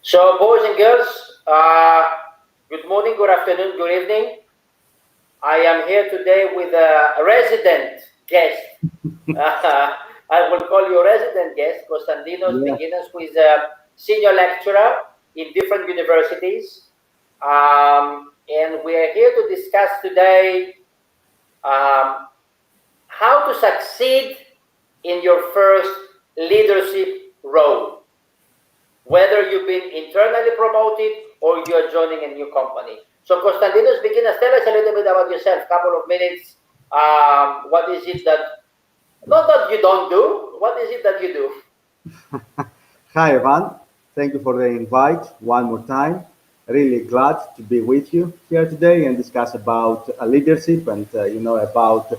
So, boys and girls, good morning, good afternoon, good evening. I am here today with a resident guest. I will call you resident guest, Constantinos Yeah. Biginas, who is a senior lecturer in different universities. And we are here to discuss today um, how to succeed in your first leadership role, whether you've been internally promoted or you're joining a new company. So, Constantinos Biginas, tell us a little bit about yourself, couple of minutes. What is it that, not that you don't do, what is it that you do? Hi, Evan. Thank you for the invite one more time. Really glad to be with you here today and discuss about leadership and about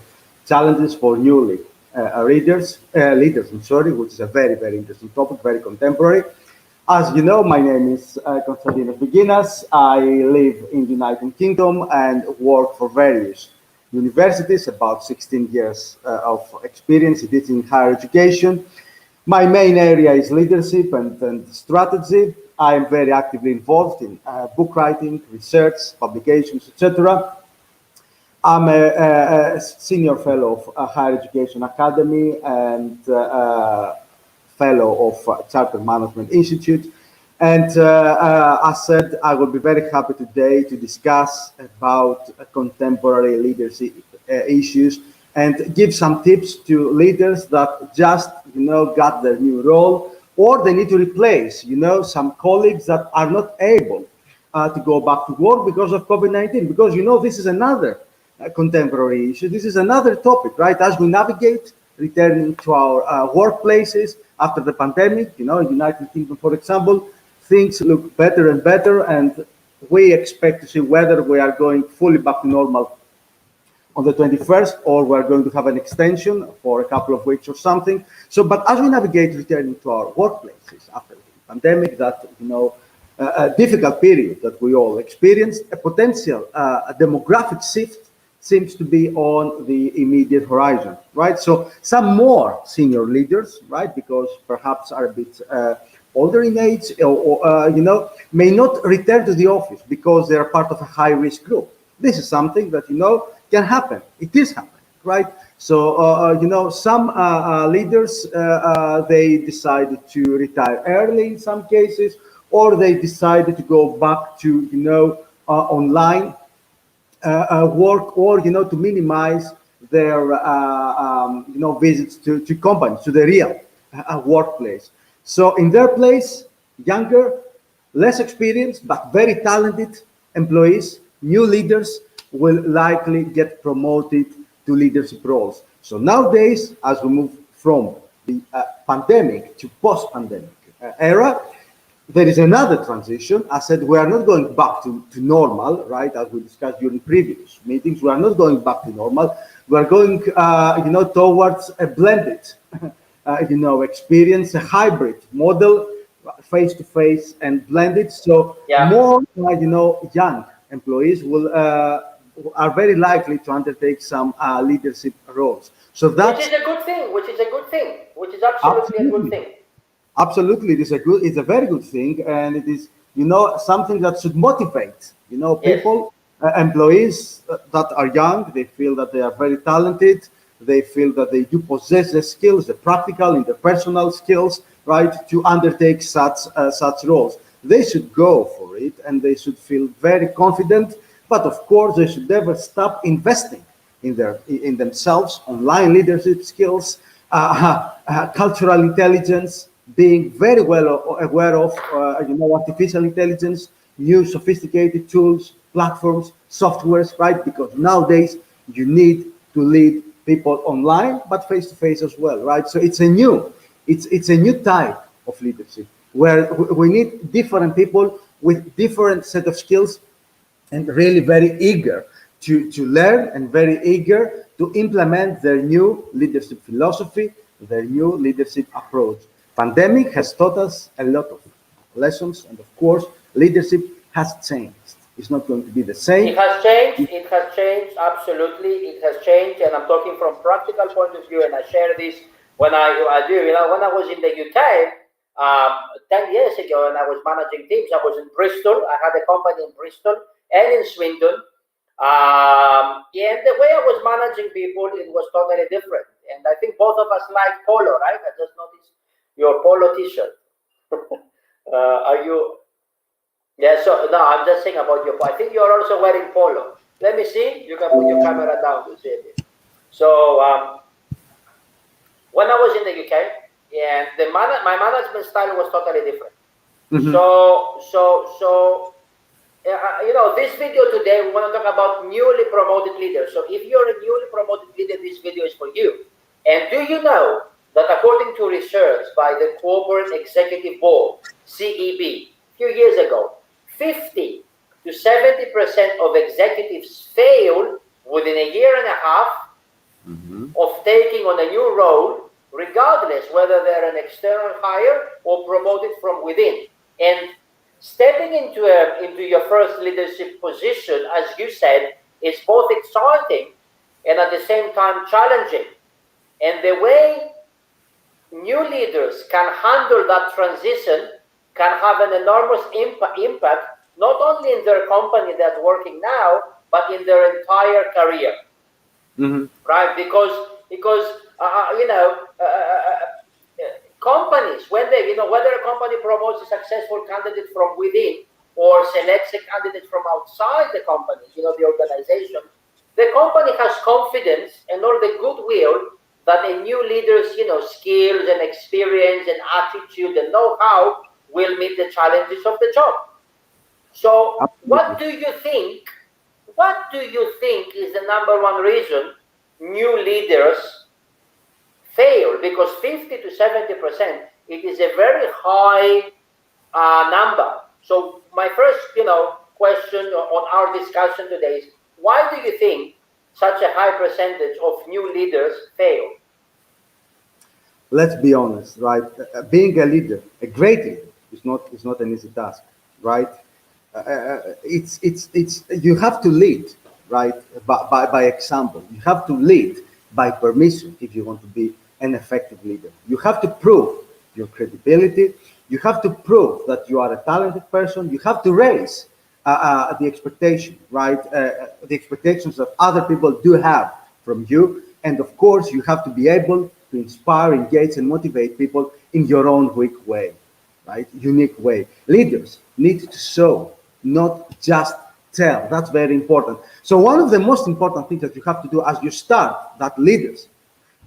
challenges for newly leaders. I'm sorry, which is a very interesting topic, very contemporary. As you know, my name is Constantinos Biginas. I live in the United Kingdom and work for various universities. About 16 years of experience in teaching higher education. My main area is leadership and strategy. I am very actively involved in book writing, research, publications, etc. I'm a senior fellow of Higher Education Academy and fellow of Charter Management Institute. And as said, I will be very happy today to discuss about contemporary leadership issues and give some tips to leaders that just got their new role, or they need to replace some colleagues that are not able to go back to work because of COVID-19. Because this is another contemporary issue. This is another topic, right? As we navigate returning to our workplaces after the pandemic, in United Kingdom, for example, things look better and better, and we expect to see whether we are going fully back to normal on the 21st, or we're going to have an extension for a couple of weeks or something. So, but as we navigate returning to our workplaces after the pandemic, that, a difficult period that we all experienced, a potential demographic shift seems to be on the immediate horizon, right? So some more senior leaders, right, because perhaps are a bit older in age, or may not return to the office because they are part of a high-risk group. This is something that, can happen. It is happening, right? So, some leaders, they decided to retire early in some cases, or they decided to go back to, online work, or, to minimize their, visits to companies, to the real workplace. So in their place, younger, less experienced, but very talented employees, new leaders, will likely get promoted to leadership roles. So nowadays, as we move from the pandemic to post-pandemic era, there is another transition. I said we are not going back to normal, right? As we discussed during previous meetings, we are not going back to normal. We are going, towards a blended, experience, a hybrid model, face-to-face and blended. So Yeah. more, young employees will are very likely to undertake some leadership roles. So Which that's is a good thing, which is a good thing, which is absolutely a good absolutely, thing. absolutely, it's a very good thing, and it is, something that should motivate, Yes. people, employees that are young. They feel that they are very talented. They feel that they do possess the skills, the practical and the personal skills, right, to undertake such roles. They should go for it, and they should feel very confident. But of course, they should never stop investing in themselves, online leadership skills, cultural intelligence, being very well aware of artificial intelligence, new sophisticated tools, platforms, softwares, right? Because nowadays you need to lead people online, but face to face as well, right? So it's a new type of leadership where we need different people with different set of skills, and really very eager to learn, and very eager to implement their new leadership philosophy, their new leadership approach. Pandemic has taught us a lot of lessons, and of course, leadership has changed. It's not going to be the same. It has changed. It has changed. Absolutely, it has changed. And I'm talking from practical point of view. And I share this when I do. When I was in the UK, 10 years ago, when I was managing teams, I was in Bristol. I had a company in Bristol and in Swindon. And the way I was managing people, it was totally different. And I think both of us like polo, right? I just noticed your polo t-shirt. Are you? Yeah, so no, I'm just saying about your. I think you're also wearing polo. Let me see. You can put your camera down to see it. So when I was in the UK, and my management style was totally different. Mhm. So this video today, we want to talk about newly promoted leaders. So if you're a newly promoted leader, this video is for you. And do you know that according to research by the Corporate Executive Board, CEB, a few years ago, 50 to 70% of executives fail within a year and a half of taking on a new role, regardless whether they're an external hire or promoted from within. And stepping into your first leadership position, as you said, is both exciting and at the same time challenging. And the way new leaders can handle that transition can have an enormous impact, not only in their company that's working now, but in their entire career. Right? Because companies, when they, whether a company promotes a successful candidate from within or selects a candidate from outside the company, the organization, the company has confidence and all the goodwill that a new leader's, skills and experience and attitude and know-how will meet the challenges of the job. So what do you think is the number one reason new leaders fail? Because 50 to 70%, it is a very high number. So my first, question on our discussion today is, why do you think such a high percentage of new leaders fail? Let's be honest, right? Being a leader, a great leader, is not an easy task, right? It's you have to lead, right? By example, you have to lead by permission if you want to be an effective leader. You have to prove your credibility. You have to prove that you are a talented person. You have to raise the expectation, right? The expectations that other people do have from you. And of course, you have to be able to inspire, engage, and motivate people in your own unique way, right? Unique way. Leaders need to show, not just tell. That's very important. So one of the most important things that you have to do as you start that leaders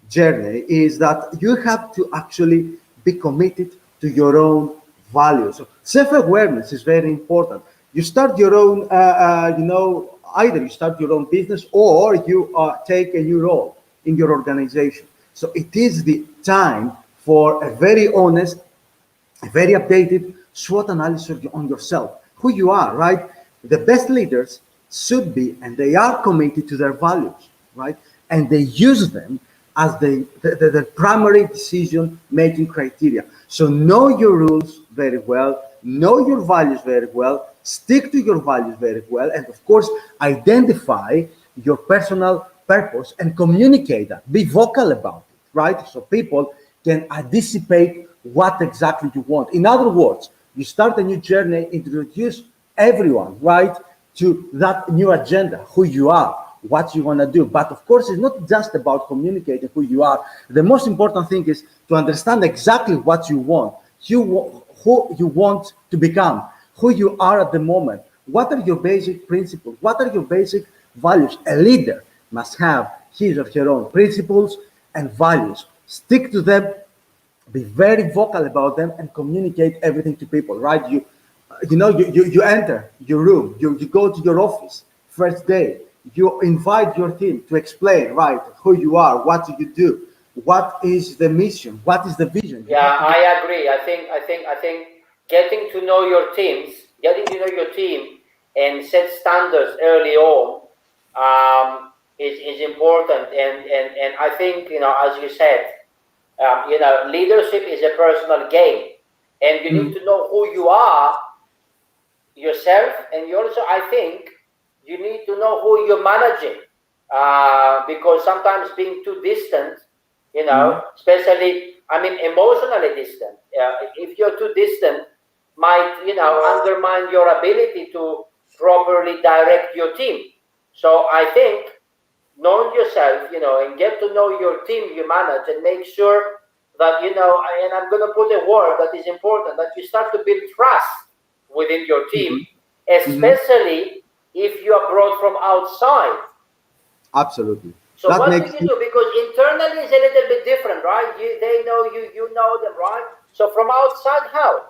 journey is that you have to actually be committed to your own values. So self-awareness is very important. You start your own, either you start your own business or you take a new role in your organization. So it is the time for a very honest, a very updated SWOT analysis on yourself, who you are, right? The best leaders should be, and they are committed to their values, right? And they use them as the primary decision-making criteria. So know your rules very well, know your values very well, stick to your values very well, and of course, identify your personal purpose and communicate that. Be vocal about it, right? So people can anticipate what exactly you want. In other words, you start a new journey, introduce everyone, right, to that new agenda, who you are, what you want to do. But of course, it's not just about communicating who you are. The most important thing is to understand exactly what you want, who you want to become, who you are at the moment. What are your basic principles? What are your basic values? A leader must have his or her own principles and values. Stick to them, be very vocal about them, and communicate everything to people, right? You enter your room, you go to your office first day, you invite your team to explain, right, who you are, what do you do, what is the mission, what is the vision. Yeah, I agree. I think getting to know your team and set standards early on is important. And I think, as you said, leadership is a personal game, and you need to know who you are yourself, and you also, I think, you need to know who you're managing, because sometimes being too distant, especially I mean, emotionally distant. If you're too distant, might, undermine your ability to properly direct your team. So I think knowing yourself, and get to know your team you manage, and make sure that, and I'm going to put a word that is important, that you start to build trust within your team, especially if you are brought from outside. Absolutely. So what do you do? Because internally is a little bit different, right? They know you, you know them, right? So from outside, how?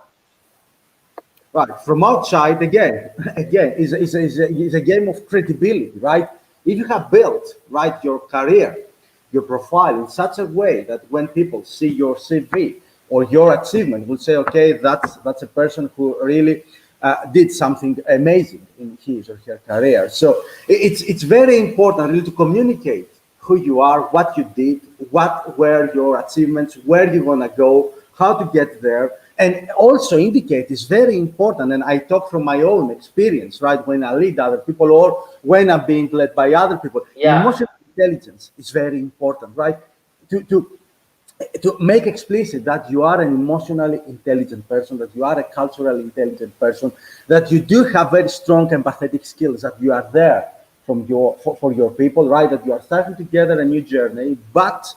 Right. From outside, again, is a game of credibility, right? If you have built, right, your career, your profile in such a way that when people see your CV or your achievement, will say, okay, that's a person who really did something amazing in his or her career. So it's very important really to communicate who you are, what you did, what were your achievements, where you want to go, how to get there, and also indicate is very important. And I talk from my own experience, right? When I lead other people or when I'm being led by other people, emotional intelligence is very important, right? To make explicit that you are an emotionally intelligent person, that you are a culturally intelligent person, that you do have very strong empathetic skills, that you are there for your people, right? That you are starting together a new journey, but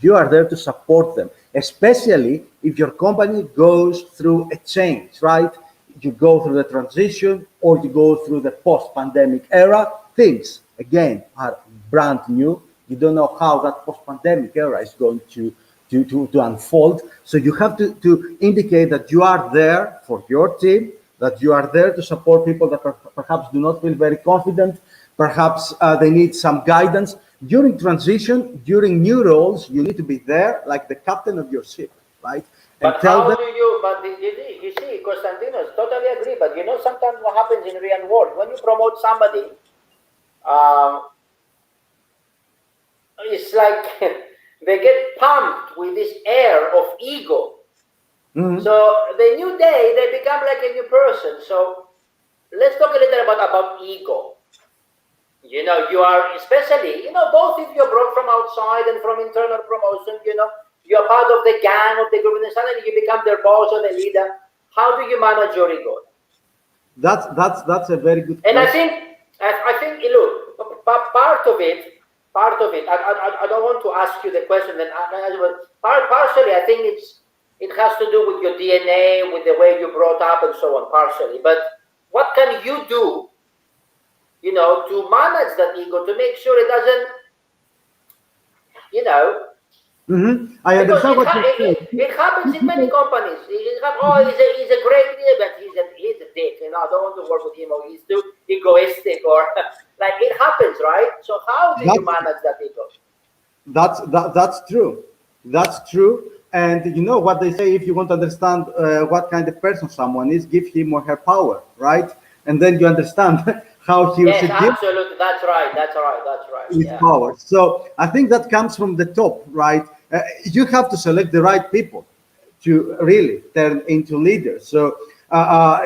you are there to support them, especially if your company goes through a change, right? You go through the transition or you go through the post-pandemic era. Things, again, are brand new. You don't know how that post-pandemic era is going to unfold. So you have to indicate that you are there for your team, that you are there to support people that perhaps do not feel very confident, perhaps they need some guidance. During transition, during new roles, you need to be there like the captain of your ship, right? And but how do you, but you see, Constantinos, totally agree, but sometimes what happens in real world, when you promote somebody, it's like they get pumped with this air of ego. So the new day, they become like a new person. So let's talk a little about ego. You are especially, both if you're brought from outside and from internal promotion, you're part of the gang of the group, and suddenly you become their boss or the leader. How do you manage your ego? That's a very good question. And I think, look, part of it. I don't want to ask you the question. Then, partially, I think it has to do with your DNA, with the way you're brought up, and so on. Partially, but what can you do? To manage that ego, to make sure it doesn't, I understand what you're saying. It happens in many companies. He's a great leader, but he's a dick. I don't want to work with him, or he's too egoistic, or like it happens, right? So how do you manage that ego? That's true. That's true. And what they say, if you want to understand what kind of person someone is, give him or her power, right? And then you understand how he should give. Absolutely. That's right. With power. So I think that comes from the top, right? You have to select the right people to really turn into leaders. So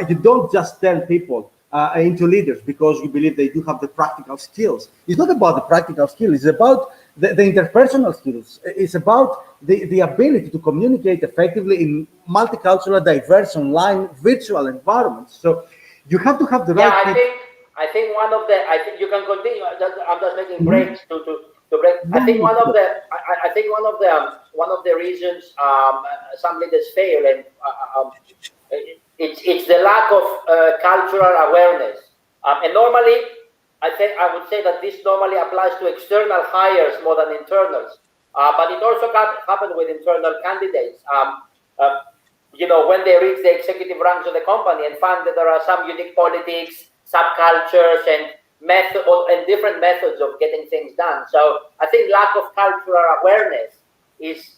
you don't just turn people into leaders because you believe they do have the practical skills. It's not about the practical skills. It's about the interpersonal skills. It's about the ability to communicate effectively in multicultural, diverse, online, virtual environments. So you have to have the right people. I think one of the, I think you can continue. I'm just making breaks to break. I think one of the reasons some leaders fail, and it's the lack of cultural awareness. And normally, I would say that this normally applies to external hires more than internals. But it also happens with internal candidates. When they reach the executive ranks of the company and find that there are some unique politics, subcultures, and different methods of getting things done. So I think lack of cultural awareness is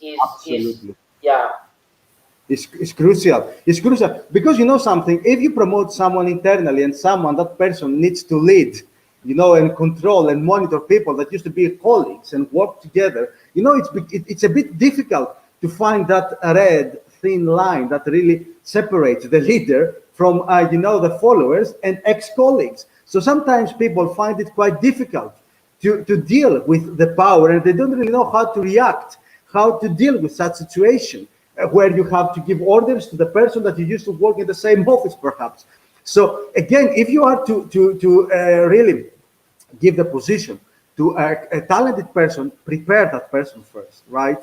It's crucial. It's crucial because something. If you promote someone internally and that person needs to lead, and control and monitor people that used to be colleagues and work together, it's a bit difficult to find that red thin line that really separates the leader from the followers and ex-colleagues. So sometimes people find it quite difficult to deal with the power, and they don't really know how to react, how to deal with such situation where you have to give orders to the person that you used to work in the same office, perhaps. So again, if you are to really give the position to a talented person, prepare that person first, right?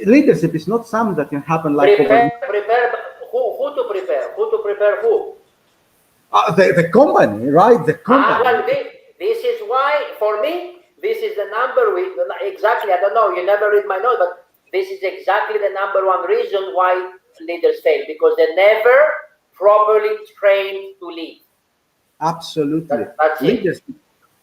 Leadership is not something that can happen like overnight. Prepare. Who to prepare? Who to prepare? Who? The company, right? The company. Well, this is why, for me, this is the number exactly. I don't know. You never read my note, but this is exactly the number one reason why leaders fail, because they never properly trained to lead. Absolutely. That's it. Leadership,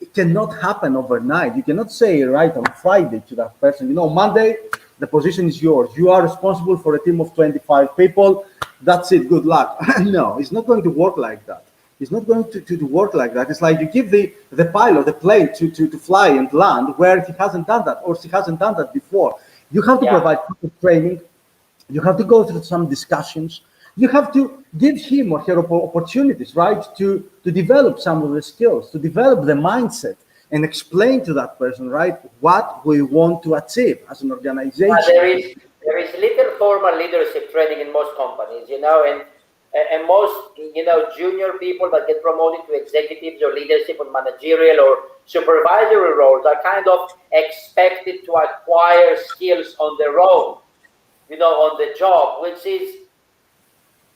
it cannot happen overnight. You cannot say right on Friday to that person, Monday, the position is yours. You are responsible for a team of 25 people. That's it. Good luck. No, it's not going to work like that. It's not going to work like that. It's like you give the pilot the plane to fly and land where he hasn't done that or she hasn't done that before. You have to provide training. You have to go through some discussions. You have to give him or her opportunities, right, to develop some of the skills, to develop the mindset, and explain to that person, right, what we want to achieve as an organization. There is little formal leadership training in most companies, and most junior people that get promoted to executives or leadership or managerial or supervisory roles are kind of expected to acquire skills on their own, on the job, which is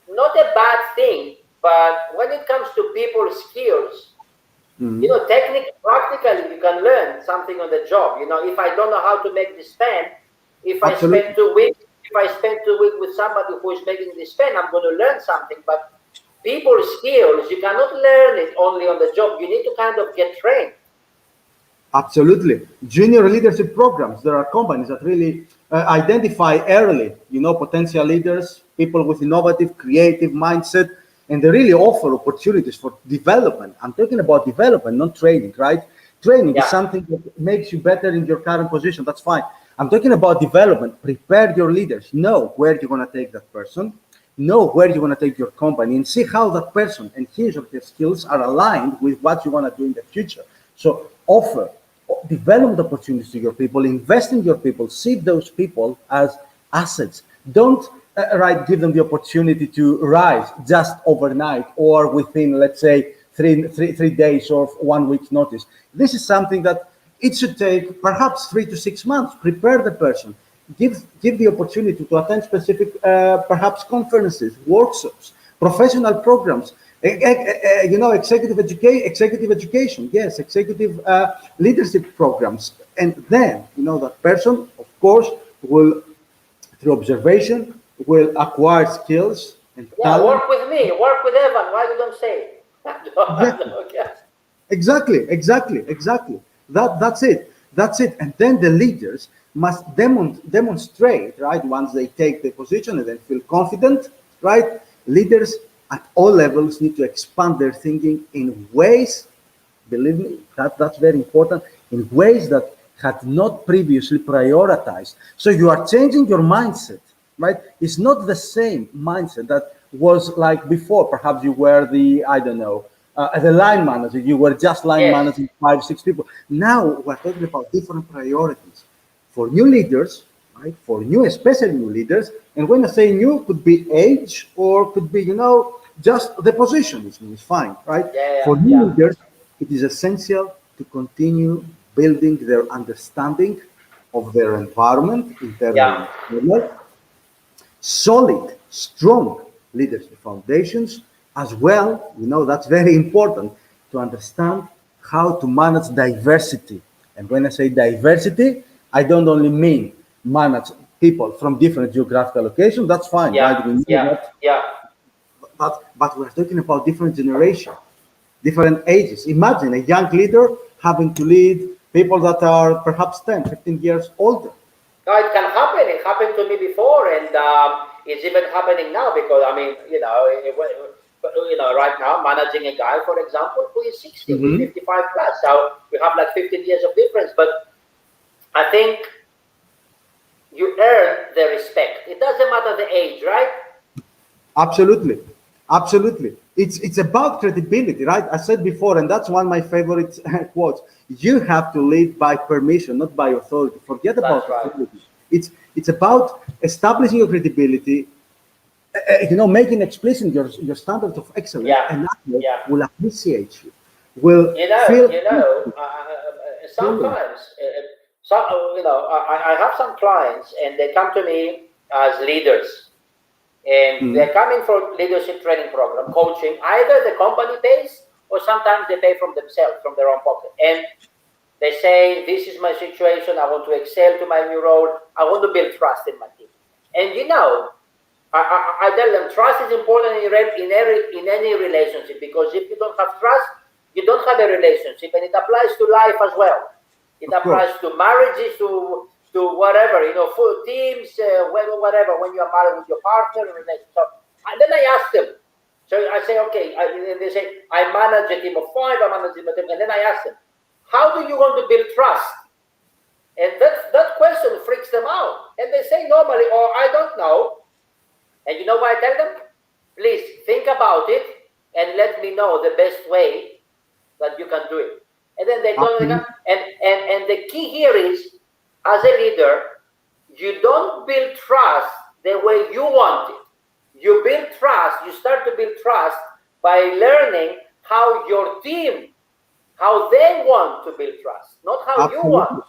not a bad thing. But when it comes to people's skills, practically you can learn something on the job. If I don't know how to make this pen, if I spend 2 weeks with somebody who is making this pen, I'm going to learn something. But people's skills, you cannot learn it only on the job. You need to kind of get trained. Absolutely. Junior leadership programs. There are companies that really identify early, potential leaders, people with innovative, creative mindset, and they really offer opportunities for development. I'm talking about development, not training, right? Training is something that makes you better in your current position. That's fine. I'm talking about development. Prepare your leaders. Know where you're going to take that person. Know where you're going to take your company, and see how that person and his or her skills are aligned with what you want to do in the future. So offer development opportunities to your people, invest in your people, see those people as assets. Don't give them the opportunity to rise just overnight or within, let's say, three days or 1 week's notice. This is something that it should take perhaps 3 to 6 months. Prepare the person. Give the opportunity to attend specific, perhaps conferences, workshops, professional programs, executive education, yes, executive leadership programs. And then, that person, of course, will, through observation, will acquire skills and talent. Work with me, work with Evan. Why you don't say it? Exactly. That's it. And then the leaders must demonstrate, right, once they take the position and then feel confident, right? Leaders at all levels need to expand their thinking in ways, believe me, that's very important, in ways that had not previously prioritized. So you are changing your mindset, right? It's not the same mindset that was like before. Perhaps you were the line manager. You were just line managing 5, 6 people. Now we're talking about different priorities for new leaders, right? For especially new leaders. And when I say new, could be age or could be, just the position is fine, right? For new leaders, it is essential to continue building their understanding of their environment, internal and external, solid, strong leadership foundations as well. That's very important to understand how to manage diversity. And when I say diversity, I don't only mean manage people from different geographical locations. That's fine, right? We need that. But we're talking about different generations, different ages. Imagine a young leader having to lead people that are perhaps 10, 15 years older. No, it can happen. It happened to me before, and it's even happening now because right now managing a guy, for example, who is 60, 55 plus. So we have like 15 years of difference, but I think you earn the respect. It doesn't matter the age, right? Absolutely. It's about credibility, right? I said before, and that's one of my favorite quotes. You have to lead by permission, not by authority. Forget about authority. It's about establishing your credibility, making explicit your standards of excellence, Yeah, and others yeah. will appreciate you, will You know, feel. sometimes, some, I have some clients and they come to me as leaders and Mm, they're coming for leadership training program, coaching. Either the company pays or sometimes they pay from themselves, from their own pocket. And they say, this is my situation. I want to excel to my new role. I want to build trust in my team. And I tell them trust is important in any relationship, because if you don't have trust, you don't have a relationship, and it applies to life as well. It of course. applies to marriages, to whatever, full teams, whatever. When you are married with your partner, relationship. So, and then I ask them. So I say, okay. They say, I manage a team of 5. I manage a team of 10, and then I ask them, how do you want to build trust? And that question freaks them out, and they say normally, oh, I don't know. And you know what I tell them? Please think about it and let me know the best way that you can do it. And then they don't. Absolutely. And the key here is, as a leader, you don't build trust the way you want it. You build trust. You start to build trust by learning how your team, how they want to build trust, not how you Absolutely. want.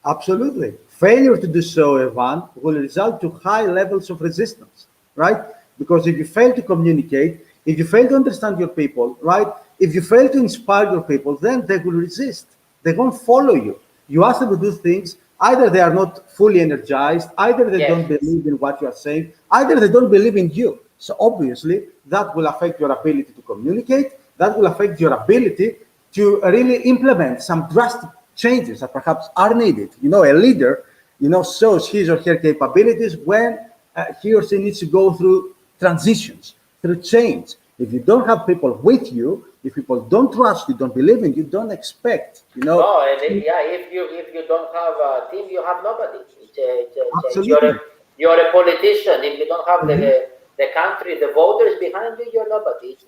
Absolutely. Failure to do so, Evan, will result to high levels of resistance, right? Because if you fail to communicate, if you fail to understand your people, right? If you fail to inspire your people, then they will resist. They won't follow you. You ask them to do things, either they are not fully energized, either they Yes. don't believe in what you are saying, either they don't believe in you. So obviously, that will affect your ability to communicate, that will affect your ability to really implement some drastic changes that perhaps are needed. A leader, shows his or her capabilities when he or she needs to go through transitions, through change. If you don't have people with you, if people don't trust you, don't believe in you, don't expect, No, and yeah, if you don't have a team, you have nobody. absolutely. You're a politician. If you don't have Mhm. the country, the voters behind you, you're nobody. It's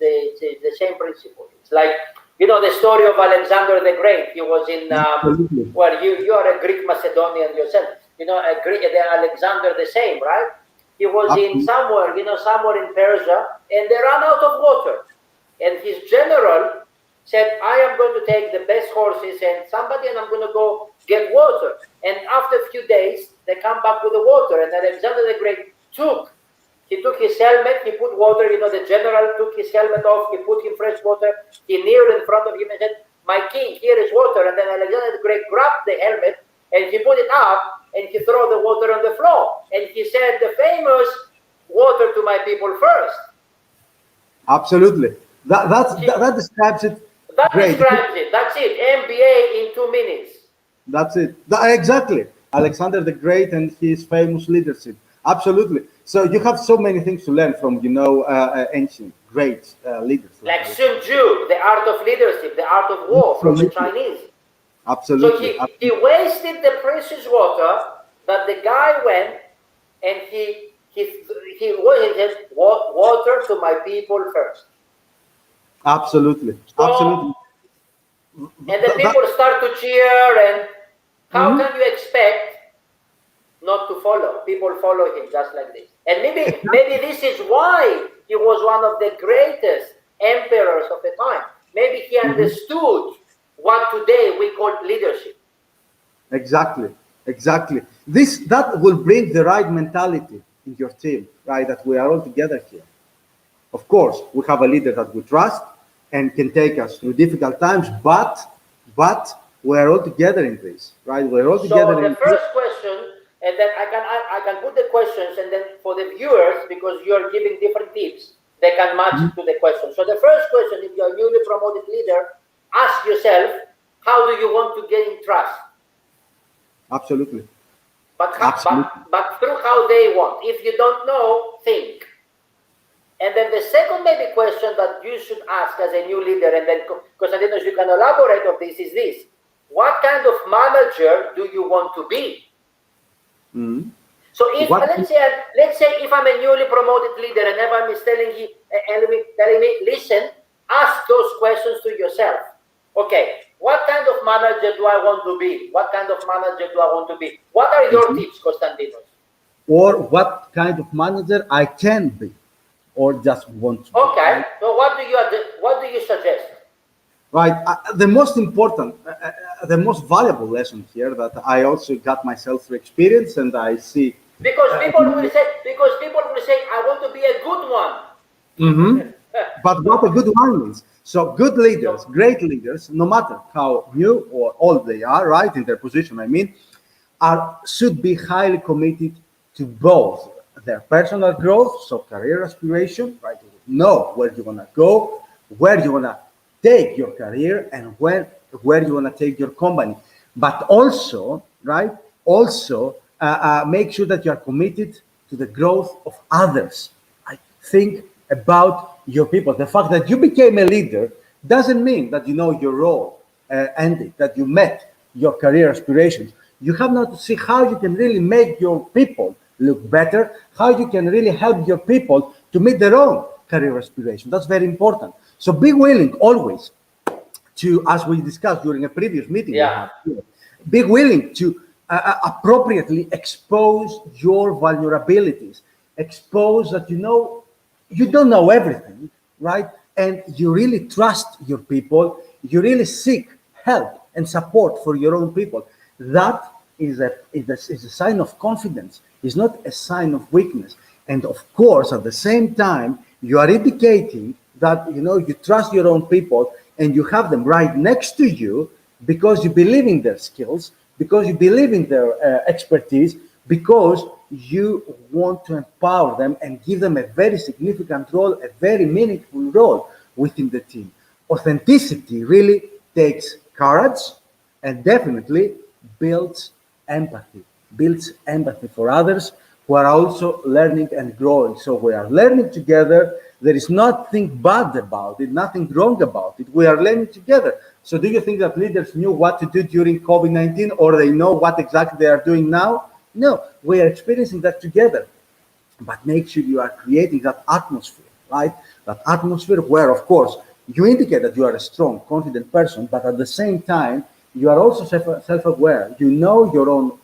the same principle. It's like the story of Alexander the Great. He was in Absolutely. well, you are a Greek Macedonian yourself. The Alexander the same, right? He was in Absolutely. somewhere in Persia, and they ran out of water, and his general said, I am going to take the best horses and somebody, and I'm going to go get water. And after a few days, they come back with the water. And Alexander the Great he took his helmet, he put water, the general took his helmet off, he put him fresh water, he kneeled in front of him and said, my king, here is water. And then Alexander the Great grabbed the helmet and he put it up and he threw the water on the floor. And he said, the famous water to my people first. Absolutely. That describes it That great. describes it. That's it. MBA in 2 minutes. That's it. Exactly. Alexander the Great and his famous leadership. Absolutely. So you have so many things to learn from, ancient great leaders like Like Sun Alexander. Tzu, the art of leadership, the art of war from the Absolutely. Chinese. So Absolutely. he wasted the precious water that the guy went and he wanted water to my people first. Absolutely. So Absolutely. and the That, people start to cheer, and how mhm. can you expect not to follow? People follow him just like this. And maybe Exactly. this is why he was one of the greatest emperors of the time. Maybe he Mhm. understood what today we call leadership. Exactly. Exactly. That will bring the right mentality in your team, right? That we are all together here. Of course, we have a leader that we trust and can take us through difficult times, but we're all together in this, right? We're all together So the in this. first question, and then I can put the questions, and then for the viewers, because you are giving different tips, they can match Mhm. to the question. So the first question, if you are a newly promoted leader, ask yourself, how do you want to gain trust? Absolutely. But Absolutely. through how they want. If you don't know, think. And then the second maybe question that you should ask as a new leader, and then Constantinos, you can elaborate on this, is this: what kind of manager do you want to be? Mhm. So if What? let's say if I'm a newly promoted leader and everyone is telling me, listen, ask those questions to yourself. Okay, what kind of manager do I want to be? What kind of manager do I want to be? What are your tips, Constantinos? Or what kind of manager I can be, or just want to be. Okay. Right? So what do you suggest? Right. The most important, the most valuable lesson here that I also got myself through experience, and I see. Because people will say, I want to be a good one. Mhm. But what a good one means. So good leaders, So, great leaders, no matter how new or old they are, right, in their position, I mean, should be highly committed to both their personal growth, so career aspiration, right? Know where you wanna go, where you wanna take your career, and where you wanna take your company. But also, right? Also, make sure that you are committed to the growth of others. I think about your people. The fact that you became a leader doesn't mean that you know your role ended, that you met your career aspirations. You have now to see how you can really make your people look better, how you can really help your people to meet their own career aspirations. That's very important. So be willing always to, as we discussed during a previous meeting we yeah. had here, be willing to appropriately expose your vulnerabilities, expose that you know you don't know everything, right? And you really trust your people, you really seek help and support for your own people. That is a sign of confidence, it's not a sign of weakness. And of course, at the same time, you are indicating that you know you trust your own people and you have them right next to you because you believe in their skills, because you believe in their expertise, because you want to empower them and give them a very significant role, a very meaningful role within the team. Authenticity really takes courage and definitely builds empathy, builds empathy for others who are also learning and growing. So we are learning together. There is nothing bad about it, nothing wrong about it. We are learning together. So do you think that leaders knew what to do during COVID-19 or they know what exactly they are doing now? No, we are experiencing that together. But make sure you are creating that atmosphere, right? That atmosphere where, of course, you indicate that you are a strong, confident person, but at the same time, you are also self-aware. You know your own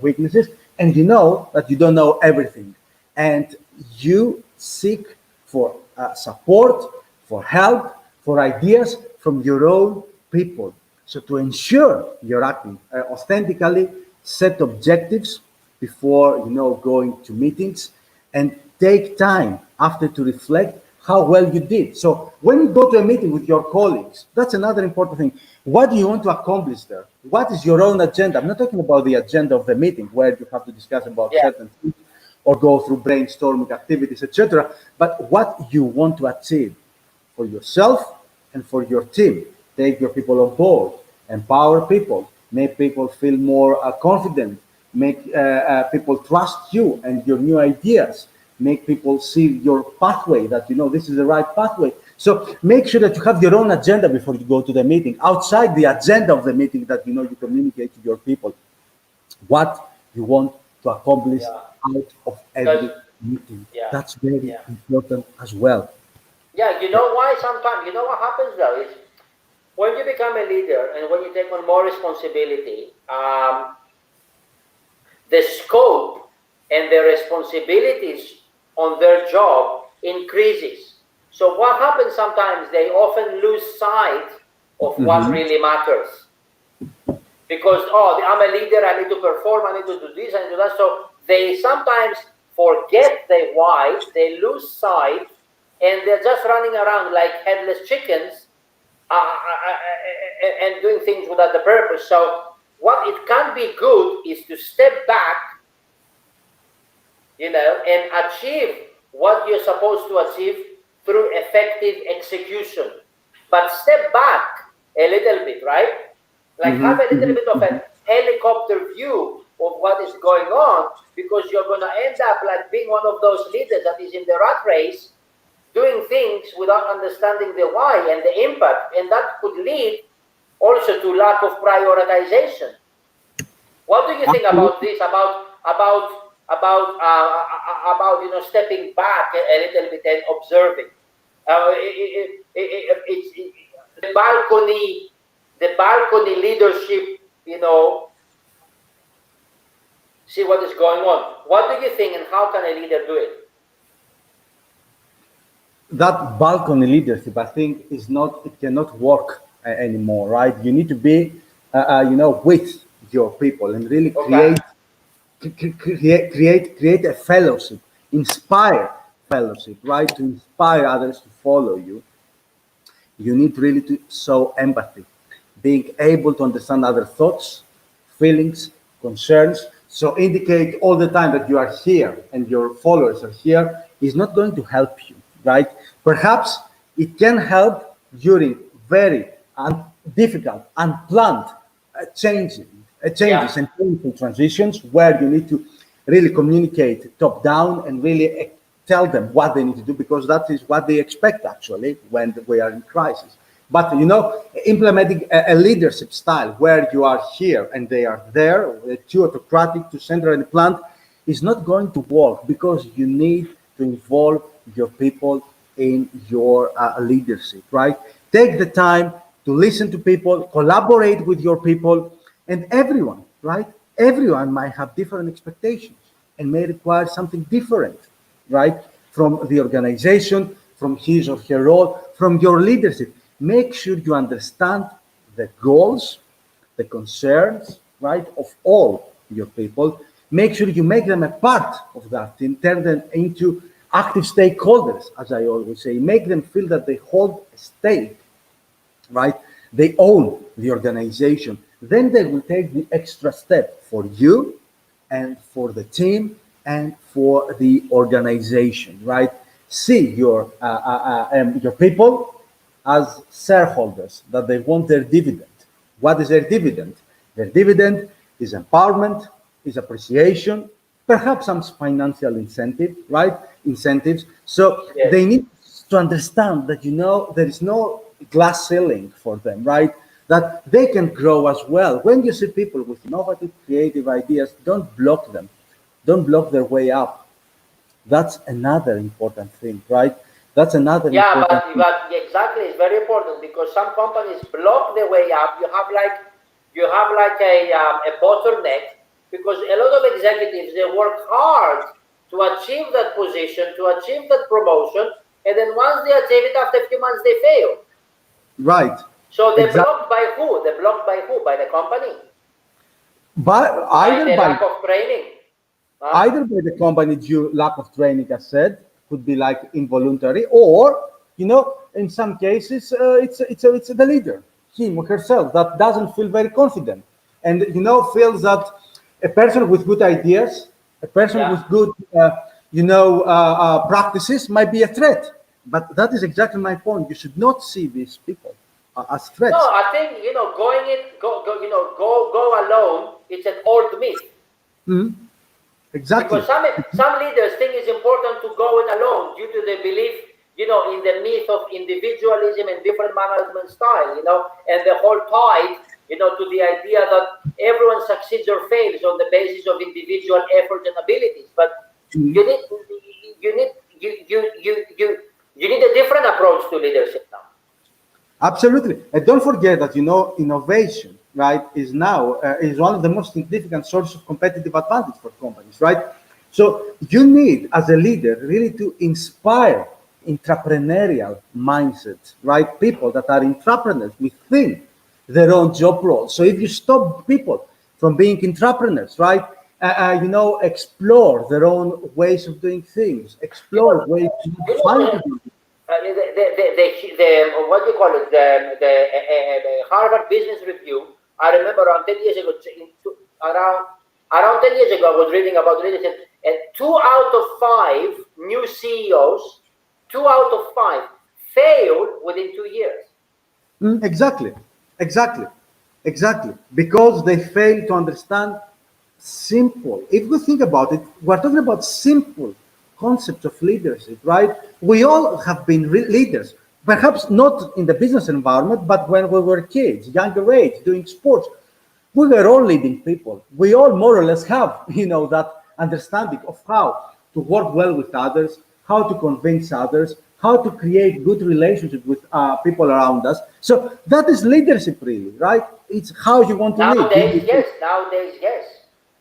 weaknesses, and you know that you don't know everything. And you seek for support, for help, for ideas from your own people. So to ensure you're acting authentically, set objectives before going to meetings, and take time after to reflect how well you did. So when you go to a meeting with your colleagues, that's another important thing. What do you want to accomplish there? What is your own agenda? I'm not talking about the agenda of the meeting where you have to discuss about Yeah. certain things or go through brainstorming activities, etc. But what you want to achieve for yourself and for your team. Take your people on board, empower people, make people feel more confident, make people trust you and your new ideas, make people see your pathway, that this is the right pathway. So make sure that you have your own agenda before you go to the meeting, outside the agenda of the meeting, that you communicate to your people what you want to accomplish Yeah. out of Because every meeting. yeah. That's very Yeah. important as well. Yeah, you know why sometimes, you know what happens though is when you become a leader and when you take on more responsibility, the scope and the responsibilities on their job increases. So what happens sometimes, they often lose sight of what Mhm. really matters. Because, oh, I'm a leader, I need to perform, I need to do this, I need to do that. So they sometimes forget their why, they lose sight, and they're just running around like headless chickens and doing things without the purpose. So what it can be good is to step back, and achieve what you're supposed to achieve through effective execution. But step back a little bit, right? Like have Mhm, a little mhm, bit of a mhm. helicopter view of what is going on, because you're going to end up like being one of those leaders that is in the rat race, doing things without understanding the why and the impact, and that could lead also to lack of prioritization. What do you think about Absolutely. this? About stepping back a little bit and observing. The balcony. the balcony leadership, see what is going on. What do you think, and how can a leader do it? That balcony leadership, I think, it cannot work anymore, right? You need to be, with your people and really Okay. create a fellowship, inspire fellowship, right? To inspire others to follow you. You need really to show empathy, being able to understand other thoughts, feelings, concerns. So indicate all the time that you are here and your followers are here is not going to help you, right? Perhaps it can help during very difficult, unplanned Yeah. changes and painful transitions where you need to really communicate top down and really tell them what they need to do, because that is what they expect actually when we are in crisis. But implementing a leadership style where you are here and they are there, too autocratic, too central and planned, is not going to work, because you need to involve your people in your leadership, right? Take the time to listen to people, collaborate with your people, and everyone, right? Everyone might have different expectations and may require something different, right? From the organization, from his or her role, from your leadership. Make sure you understand the goals, the concerns, right, of all your people. Make sure you make them a part of that team, turn them into active stakeholders, as I always say. Make them feel that they hold a stake, right? They own the organization. Then they will take the extra step for you and for the team and for the organization, right? See your people as shareholders, that they want their dividend. What is their dividend? Their dividend is empowerment, is appreciation, perhaps some financial incentive, right? Incentives. So Yes. they need to understand that there is no glass ceiling for them, right? That they can grow as well. When you see people with innovative, creative ideas, don't block them. Don't block their way up. That's another important thing, right? That's another Yeah, important but thing. exactly, it's very important because some companies block the way up. You have like a bottleneck, because a lot of executives, they work hard to achieve that position, to achieve that promotion, and then once they achieve it, after a few months they fail. Right. So they're Exactly. blocked by who? They're blocked by who? By the company, But by the lack of training. Huh? either by the company due lack of training, as said, could be like involuntary, or in some cases, it's the leader, him or herself, that doesn't feel very confident, and feels that a person with good ideas, a person Yeah. with good practices might be a threat. But that is exactly my point. You should not see these people as No, threats. I think going it go alone. It's an old myth. Exactly. Because some leaders think it's important to go it alone due to the belief, in the myth of individualism and different management style, and the whole tide, to the idea that everyone succeeds or fails on the basis of individual effort and abilities. But you need you need you need a different approach to leadership now. Absolutely, and don't forget that innovation, right, is one of the most significant sources of competitive advantage for companies, right? So you need, as a leader, really to inspire entrepreneurial mindsets, right? People that are entrepreneurs within their own job role. So if you stop people from being entrepreneurs, right, explore their own ways of doing things, You know, explore ways to you know find. the what do you call it, the Harvard Business Review. I remember around 10 years ago, around 10 years ago, I was reading about leadership, and 2 out of 5 new CEOs, 2 out of 5 failed within 2 years. Exactly, exactly, exactly. Because they fail to understand simple. If we think about it, we're talking about simple concepts of leadership, right? We all have been leaders, perhaps not in the business environment, but when we were kids, younger age, doing sports, we were all leading people. We all more or less have, that understanding of how to work well with others, how to convince others, how to create good relationships with people around us. So that is leadership, really, right? It's how you want to lead. Nowadays, yes. Nowadays, yes.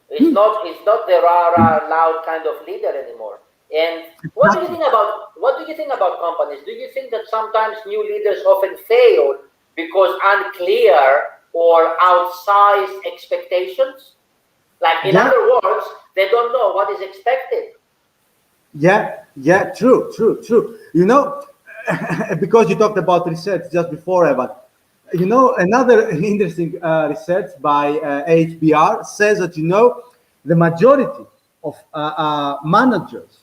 It's not the rah loud kind of leader anymore. And Exactly. what do you think about companies? Do you think that sometimes new leaders often fail because unclear or outsized expectations? Like in Yeah, other words, they don't know what is expected. yeah, true, true, true. Because you talked about research just before, Evan. Another interesting research by HBR says that the majority of managers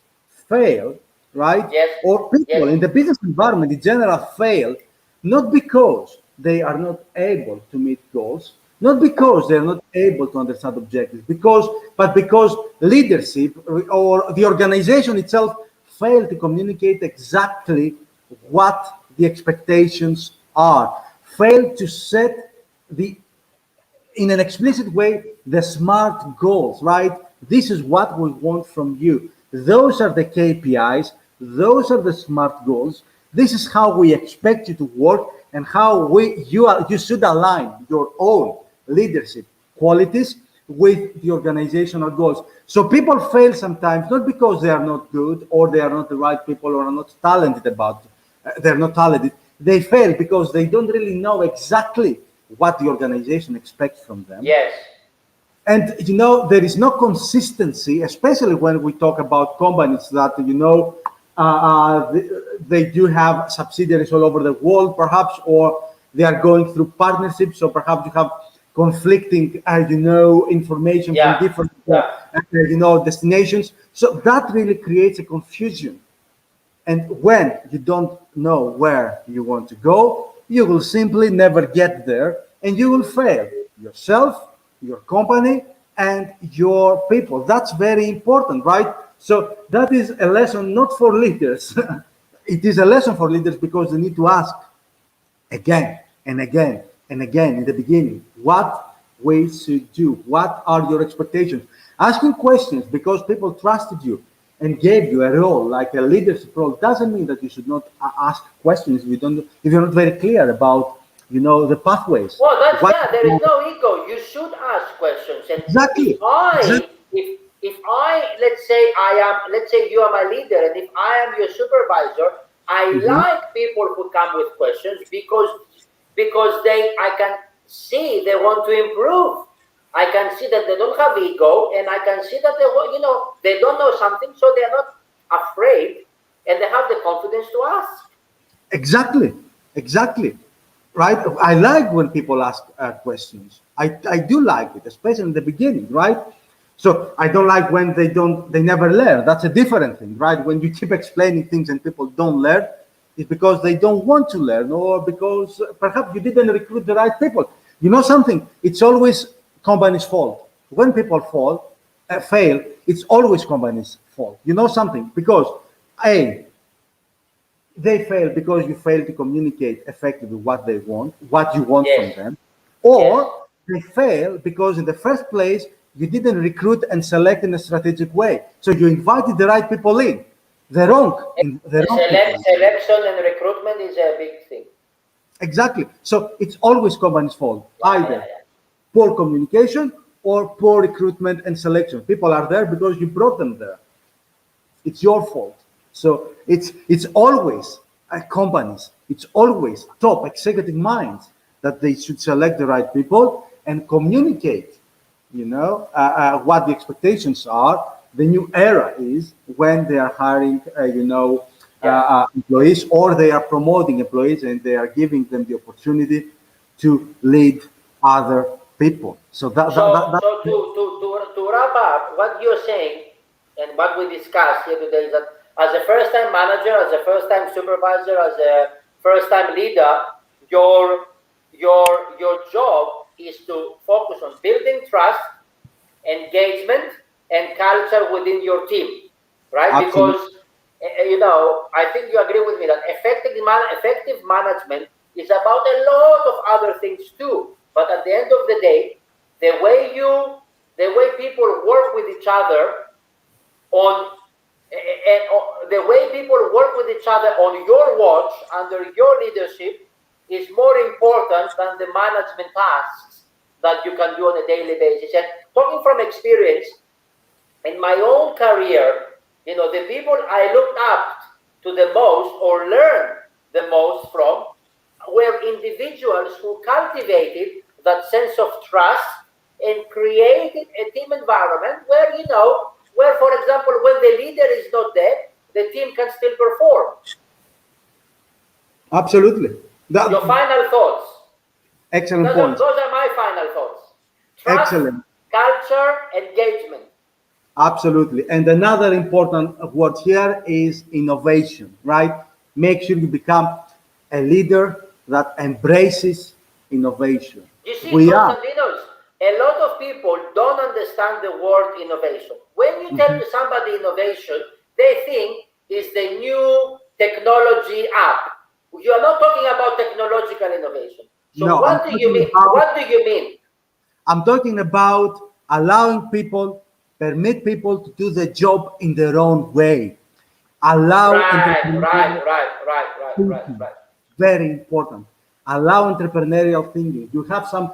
fail, right? Yes, Or yes, people in the business environment in general fail, not because they are not able to meet goals, not because they are not able to understand objectives, but because leadership or the organization itself failed to communicate exactly what the expectations are, failed to set the in an explicit way the smart goals, right? This is what we want from you. Those are the KPIs, those are the smart goals. This is how we expect you to work and how you should align your own leadership qualities with the organizational goals. So people fail sometimes not because they are not good or they are not the right people or are not talented about they're not talented. They fail because they don't really know exactly what the organization expects from them. yes. And there is no consistency, especially when we talk about companies that they do have subsidiaries all over the world, perhaps, or they are going through partnerships, so perhaps you have conflicting, information from Yeah, different, yeah. destinations. So that really creates a confusion. And when you don't know where you want to go, you will simply never get there and you will fail yourself, your company, and your people. That's very important, right? So that is a lesson not for leaders. It is a lesson for leaders because they need to ask again and again and again in the beginning what we should do, what are your expectations, asking questions because people trusted you and gave you a role like a leadership role doesn't mean that you should not ask questions if you're not very clear about the pathways, Well, that's what yeah. There is no ego. You should ask questions. And exactly, exactly. if I, let's say you are my leader, and if I am your supervisor, I Mhm. like people who come with questions because I can see they want to improve. I can see that they don't have ego, and I can see that they don't know something, so they are not afraid, and they have the confidence to ask. Exactly, exactly. Right? I like when people ask questions. I do like it, especially in the beginning, right? So I don't like when they never learn. That's a different thing, right? When you keep explaining things and people don't learn, it's because they don't want to learn or because perhaps you didn't recruit the right people. You know something? It's always company's fault. When people fail, it's always company's fault. You know something? Because A, they fail because you fail to communicate effectively what they want, what you want Yes, from them, yes. or they fail because in the first place you didn't recruit and select in a strategic way. So you invited the right people in, the wrong people. Selection and recruitment is a big thing. Exactly. So it's always company's fault, Yeah, yeah, either yeah. poor communication or poor recruitment and selection. People are there because you brought them there. It's your fault. So it's always companies. It's always top executive minds that they should select the right people and communicate. What the expectations are. The new era is when they are hiring, Yeah. employees or they are promoting employees and they are giving them the opportunity to lead other people. So So to wrap up, what you're saying and what we discussed here today is that as a first-time manager, as a first-time supervisor, as a first-time leader, your your job is to focus on building trust, engagement, and culture within your team, right? absolutely, Because I think you agree with me that effective management is about a lot of other things too. But at the end of the day, the way people work with each other on And the way people work with each other on your watch, under your leadership, is more important than the management tasks that you can do on a daily basis. And talking from experience, in my own career, the people I looked up to the most or learned the most from were individuals who cultivated that sense of trust and created a team environment where, where, for example, when the leader is not there, the team can still perform. Absolutely. Your final thoughts. Excellent Those points. are my final thoughts. Trust, Excellent. culture, engagement. Absolutely. And another important word here is innovation, right? Make sure you become a leader that embraces innovation. You see, We are. Constantinos, a lot of people don't understand the word innovation. When you tell to somebody innovation, they think it's the new technology app. You are not talking about technological innovation. So No, what do you mean? What do you mean? I'm talking about allowing people, permit people to do the job in their own way. Allow entrepreneurial thinking. Very important. Allow entrepreneurial thinking. You have some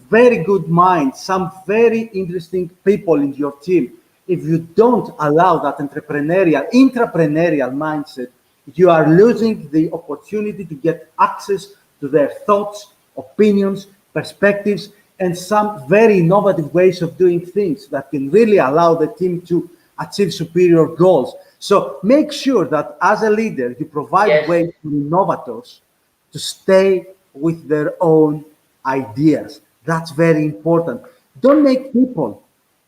very good minds, some very interesting people in your team. If you don't allow that intrapreneurial mindset, you are losing the opportunity to get access to their thoughts, opinions, perspectives, and some very innovative ways of doing things that can really allow the team to achieve superior goals. So make sure that as a leader, you provide ways for innovators to stay with their own ideas. That's very important. Don't make people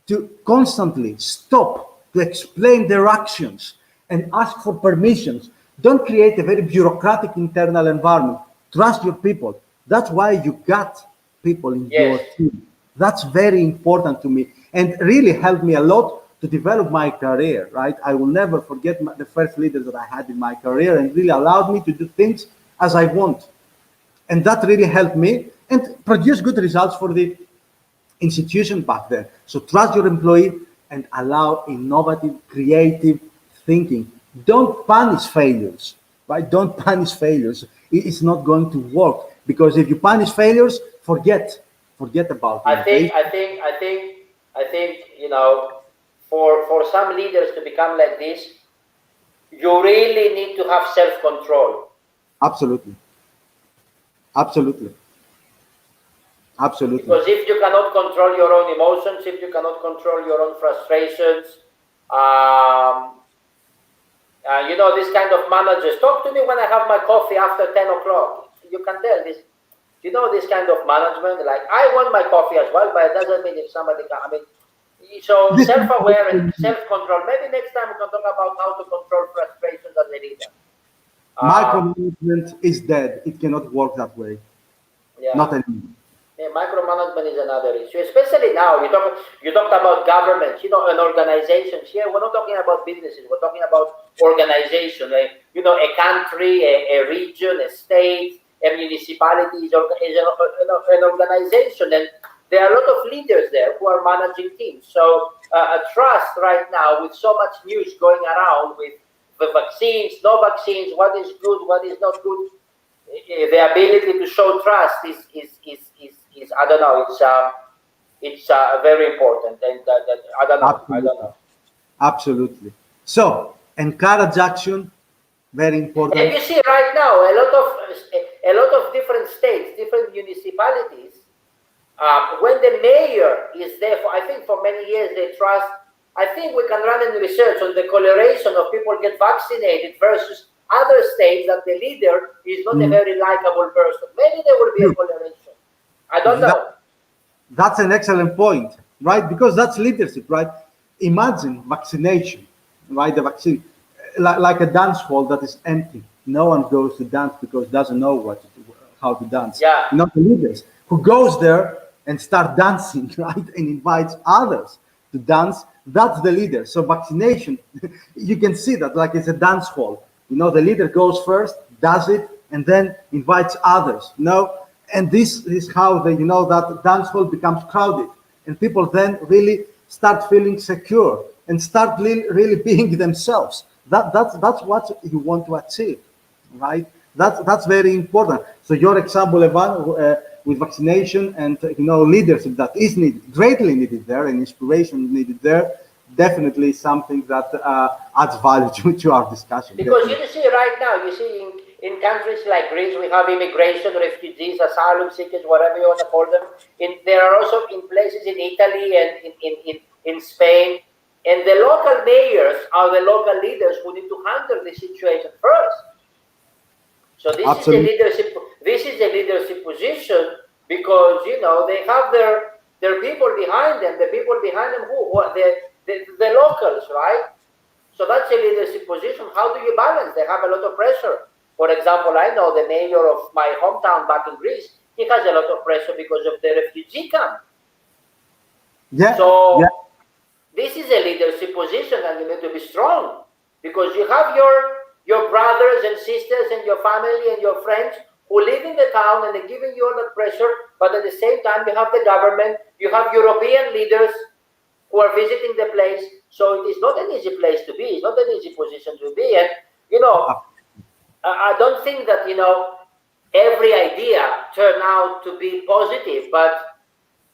to constantly stop to explain their actions and ask for permissions. Don't create a very bureaucratic internal environment. Trust your people. That's why you got people in your team. That's very important to me and really helped me a lot to develop my career, right? I will never forget the first leaders that I had in my career and really allowed me to do things as I want. And that really helped me and produce good results for the institution back then. So trust your employee and allow innovative, creative thinking. Don't punish failures, right? Don't punish failures. It's not going to work because if you punish failures, forget about it. I think, for some leaders to become like this, you really need to have self-control. Absolutely. Absolutely. Absolutely. Because if you cannot control your own emotions, if you cannot control your own frustrations, this kind of managers, talk to me when I have my coffee after 10 o'clock. You can tell this, this kind of management, like, I want my coffee as well, but it doesn't mean if somebody can, so self-aware and self-control. Maybe next time we can talk about how to control frustrations as a leader. Micromanagement is dead. It cannot work that way. Not anymore. Yeah, micromanagement is another issue, especially now. You talked about governments, and organizations. Here, we're not talking about businesses. We're talking about organization. A country, a region, a state, a municipality is an organization, and there are a lot of leaders there who are managing teams. So, trust right now, with so much news going around with the vaccines, no vaccines, what is good, what is not good. The ability to show trust is I don't know, it's very important, and I don't know. Absolutely. So encourage action, very important. And you see right now a lot of different states, different municipalities. When the mayor is there, I think for many years they trust. I think we can run a research on the correlation of people get vaccinated versus other states that the leader is not a very likable person. Maybe there will be a correlation. I don't know. That's an excellent point, right? Because that's leadership, right? Imagine vaccination, right? The vaccine, like a dance hall that is empty. No one goes to dance because doesn't know how to dance. Yeah. Not the leaders who goes there and start dancing, right? And invites others to dance. That's the leader. So vaccination, you can see that like it's a dance hall. The leader goes first, does it, and then invites others. And this is how that dance hall becomes crowded, and people then really start feeling secure and start really being themselves. That's what you want to achieve, right? That's very important. So your example, Evan, with vaccination and leadership that is needed, greatly needed there, and inspiration needed there, definitely something that adds value to our discussion. Because definitely. you see right now, you see in countries like Greece, we have immigration, refugees, asylum seekers, whatever you want to call them. There are also in places in Italy and in Spain. And the local mayors are the local leaders who need to handle the situation first. So this is a Absolutely. leadership. This is a leadership position because they have their people behind them. The people behind them who are the locals, right? So that's a leadership position. How do you balance? They have a lot of pressure. For example, I know the mayor of my hometown back in Greece. He has a lot of pressure because of the refugee camp. Yeah. So Yeah. this is a leadership position, and you need to be strong because you have your brothers and sisters and your family and your friends who live in the town and they're giving you all that pressure. But at the same time, you have the government, you have European leaders who are visiting the place. So it is not an easy place to be. It's not an easy position to be. And I don't think that every idea turn out to be positive, but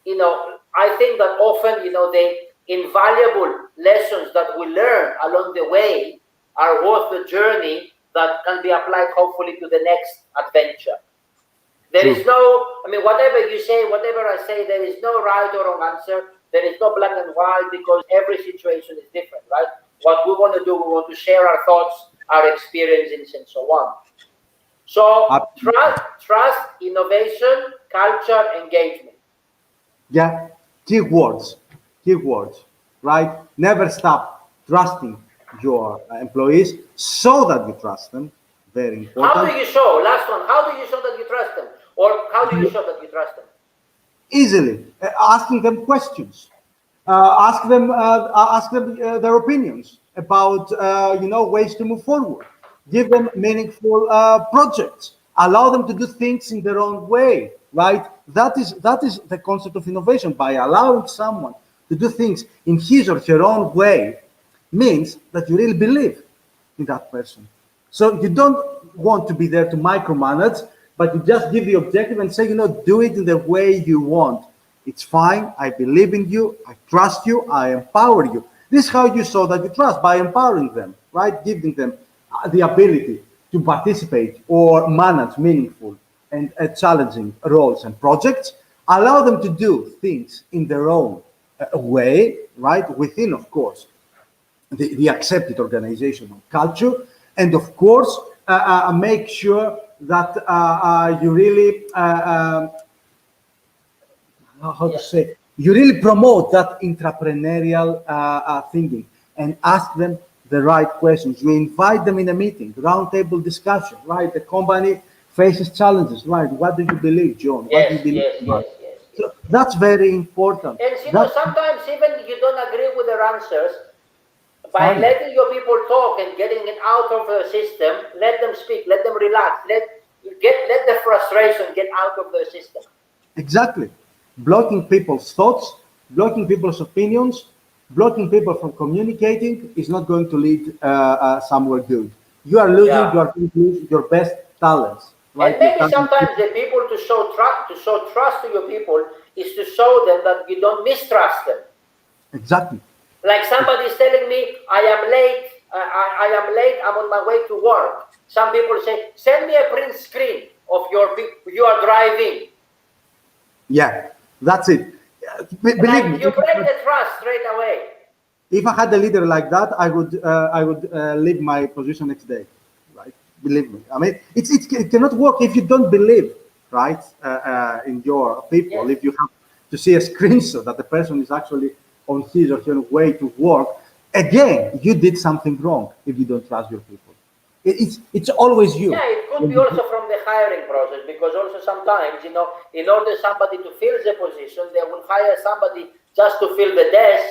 I think that often, the invaluable lessons that we learn along the way are worth the journey that can be applied hopefully to the next adventure. There is whatever you say, whatever I say, there is no right or wrong answer. There is no black and white because every situation is different, right? What we want to do, we want to share our thoughts, our experiences, and so on. So trust, innovation, culture, engagement. Yeah, keywords, right? Never stop trusting your employees so that you trust them. Very important. How do you show? Last one. How do you show that you trust them? Or how do you show that you trust them? Easily asking them questions, ask them their opinions about ways to move forward. Give them meaningful projects. Allow them to do things in their own way. Right? That is the concept of innovation. By allowing someone to do things in his or her own way, means that you really believe in that person. So you don't want to be there to micromanage, but you just give the objective and say, do it in the way you want. It's fine. I believe in you. I trust you. I empower you. This is how you show that you trust, by empowering them, right? Giving them the ability to participate or manage meaningful and challenging roles and projects. Allow them to do things in their own way, right? Within, of course, the accepted organizational culture, and of course make sure that you really how to say, you really promote that entrepreneurial thinking and ask them the right questions. You invite them in a meeting, roundtable discussion, right? The company faces challenges, right? What do you believe, John? What do you believe about? Yes. So that's very important. And sometimes even you don't agree with their answers. By Fine. letting your people talk and getting it out of the system, let them speak, let them relax, let the frustration get out of the system. Exactly. Blocking people's thoughts, blocking people's opinions, blocking people from communicating is not going to lead somewhere good. You are losing, you are going to lose your best talents. Right? And maybe sometimes the people to show trust to your people is to show them that you don't mistrust them. Exactly. Like somebody is telling me, I am late, I'm on my way to work. Some people say, send me a print screen of you are driving. Yeah, that's it. Believe me. You break the trust straight away. If I had a leader like that, I would leave my position next day. Right? Believe me. I mean, it cannot work if you don't believe, right, in your people. Yes. If you have to see a screenshot that the person is actually on his or her way to work, again, you did something wrong if you don't trust your people. It's always you. Yeah, it could be also from the hiring process, because also sometimes, in order somebody to fill the position, they will hire somebody just to fill the desk.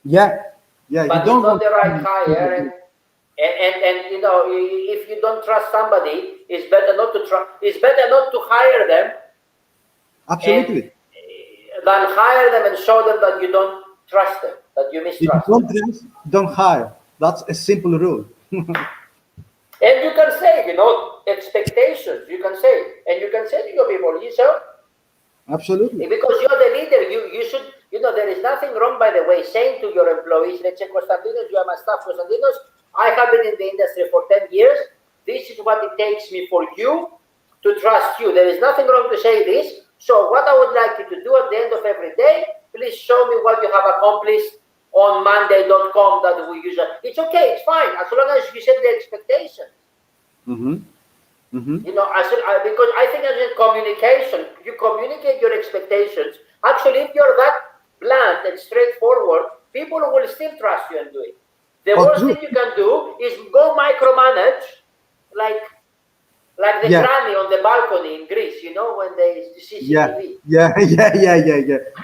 Yeah. But you don't want the right hire, and if you don't trust somebody, it's better not to trust. It's better not to hire them. Absolutely. Than hire them and show them that you don't trust them. that you If you mistrust. don't trust, don't hire. That's a simple rule. And you can say, expectations. You can say, and you can say to your people, Absolutely. because you're the leader, you should, there is nothing wrong, by the way, saying to your employees, let's say, Constantinos, you are my staff, Constantinos, I have been in the industry for 10 years. This is what it takes me for you to trust you. There is nothing wrong to say this. So what I would like you to do at the end of every day, please show me what you have accomplished on Monday.com that we use. It's okay, it's fine, as long as you set the expectations. Mm-hmm. Mm-hmm. Because I think as in communication, you communicate your expectations. Actually, if you're that blunt and straightforward, people will still trust you and do it. The worst thing you can do is go micromanage, like the granny on the balcony in Greece, when they CCTV. Yeah.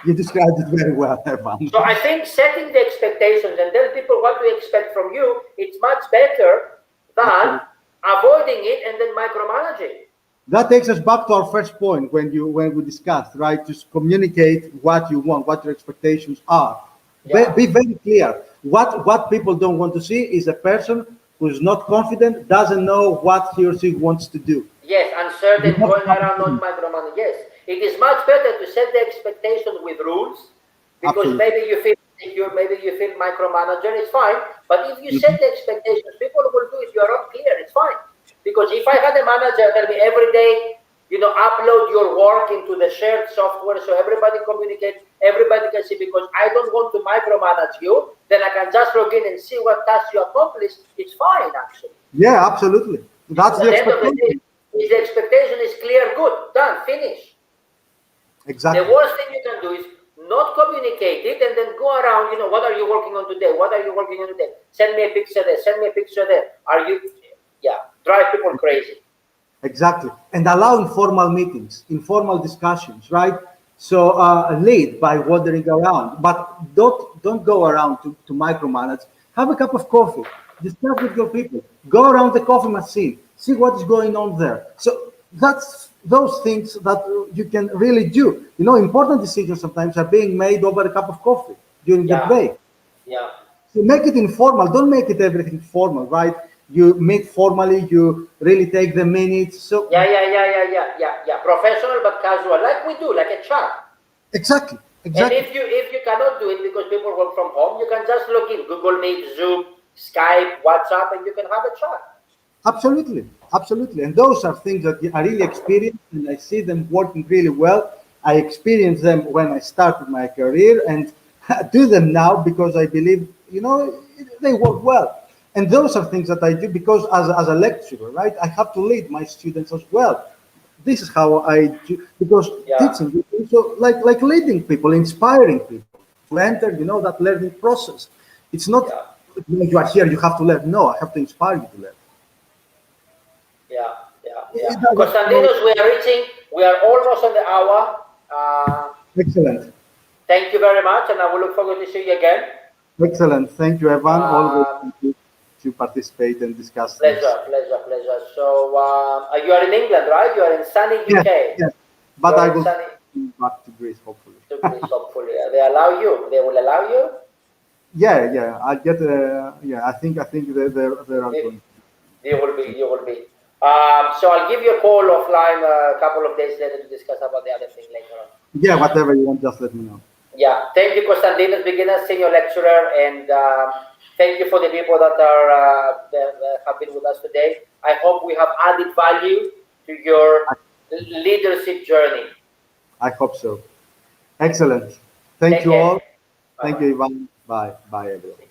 You described it very well, Evan. So I think setting the expectations and tell people what to expect from you, it's much better than avoiding it and then micromanaging. That takes us back to our first point when we discussed, right? Just communicate what you want, what your expectations are. Yeah. Be very clear. What people don't want to see is a person who's not confident, doesn't know what he or she wants to do. Yes, uncertain, going around, not micromanaging. Yes, it is much better to set the expectation with rules, because maybe you feel insecure, maybe you feel micromanager. It's fine, but if you set the expectations, people will do it. You are not clear. It's fine, because if I had a manager tell me every day, upload your work into the shared software so everybody communicates, everybody can see, because I don't want to micromanage you, then I can just log in and see what tasks you accomplished. It's fine, actually. Yeah, absolutely. That's the expectation. If the expectation is clear, good, done, finish. Exactly. The worst thing you can do is not communicate it and then go around, what are you working on today? What are you working on today? Send me a picture there, send me a picture there. Drive people crazy. Exactly. And allow informal meetings, informal discussions, right? So lead by wandering around, but don't go around to micromanage. Have a cup of coffee, discuss with your people, go around the coffee machine, see what is going on there. So that's those things that you can really do. Important decisions sometimes are being made over a cup of coffee during the break. Yeah. So make it informal. Don't make it everything formal, right? You meet formally. You really take the minutes. So yeah. Professional but casual, like we do, like a chat. Exactly. And if you cannot do it because people work from home, you can just log in Google Meet, Zoom, Skype, WhatsApp, and you can have a chat. Absolutely. And those are things that I really experience, and I see them working really well. I experienced them when I started my career, and do them now because I believe, they work well. And those are things that I do because as a lecturer, right, I have to lead my students as well. This is how I do, because teaching is also like leading people, inspiring people to enter, that learning process. It's not you are here, you have to learn. No, I have to inspire you to learn. Yeah. Constantinos, we are almost on the hour. Excellent. Thank you very much, and I will look forward to see you again. Excellent. Thank you, Evan. Always to participate and discuss pleasure. So you are in England, right? You are in sunny UK. Yes. But I will go back to Greece, hopefully. They allow you. They will allow you. Yeah. I get. I think there are going. You will be. So I'll give you a call offline a couple of days later to discuss about the other thing later on. Yeah, whatever you want, just let me know. Yeah, thank you, Constantinos Biginas, Senior Lecturer, and thank you for the people that have been with us today. I hope we have added value to your leadership journey. I hope so. Excellent. Thank you all. Thank you, Ivan. Bye, everyone.